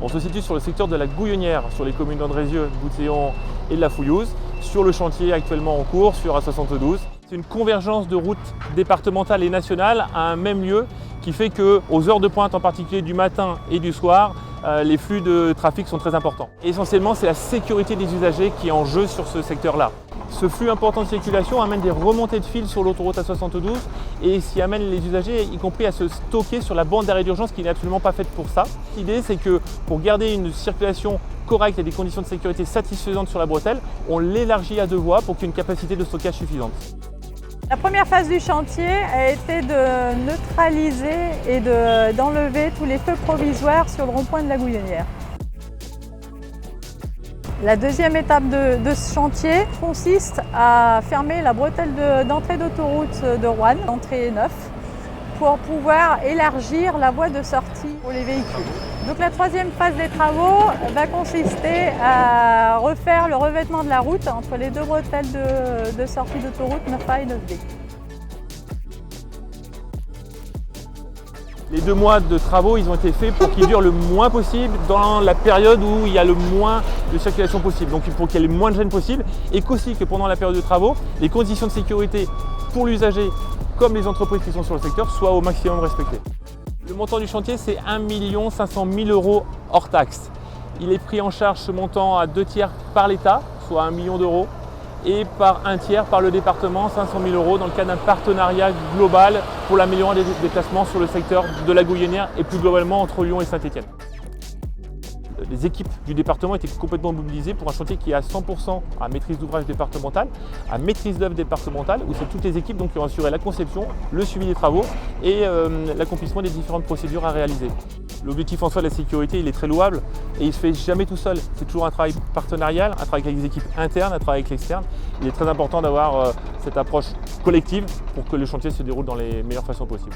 On se situe sur le secteur de la Gouillonnière, sur les communes d'Andrézieux, Bouthéon et de la Fouillouse, sur le chantier actuellement en cours sur A72. C'est une convergence de routes départementales et nationales à un même lieu qui fait qu'aux heures de pointe, en particulier du matin et du soir, les flux de trafic sont très importants. Essentiellement, c'est la sécurité des usagers qui est en jeu sur ce secteur-là. Ce flux important de circulation amène des remontées de fil sur l'autoroute A72 et s'y amène les usagers, y compris à se stocker sur la bande d'arrêt d'urgence qui n'est absolument pas faite pour ça. L'idée, c'est que pour garder une circulation correcte et des conditions de sécurité satisfaisantes sur la bretelle, on l'élargit à 2 voies pour qu'il y ait une capacité de stockage suffisante. La première phase du chantier a été de neutraliser et d'enlever tous les feux provisoires sur le rond-point de la Gouillonnière. La deuxième étape de ce chantier consiste à fermer la bretelle d'entrée d'autoroute de Roanne, entrée 9, pour pouvoir élargir la voie de sortie pour les véhicules. Donc la troisième phase des travaux va consister à refaire le revêtement de la route entre les 2 bretelles de sortie d'autoroute 9A et 9B. Les 2 mois de travaux, ils ont été faits pour qu'ils durent le moins possible dans la période où il y a le moins de circulation possible. Donc pour qu'il y ait le moins de gêne possible et qu'aussi que pendant la période de travaux, les conditions de sécurité pour l'usager comme les entreprises qui sont sur le secteur soient au maximum respectées. Le montant du chantier, c'est 1 500 000 € hors taxe. Il est pris en charge ce montant à 2/3 par l'État, soit 1 million d'euros, et par 1/3 par le département, 500 000 € dans le cadre d'un partenariat global pour l'amélioration des déplacements sur le secteur de la Gouillonnière et plus globalement entre Lyon et Saint-Étienne. Les équipes du département étaient complètement mobilisées pour un chantier qui est à 100% à maîtrise d'ouvrage départementale, à maîtrise d'œuvre départementale, où c'est toutes les équipes donc, qui ont assuré la conception, le suivi des travaux et l'accomplissement des différentes procédures à réaliser. L'objectif en soi de la sécurité, il est très louable et il ne se fait jamais tout seul. C'est toujours un travail partenarial, un travail avec les équipes internes, un travail avec l'externe. Il est très important d'avoir cette approche collective pour que le chantier se déroule dans les meilleures façons possibles.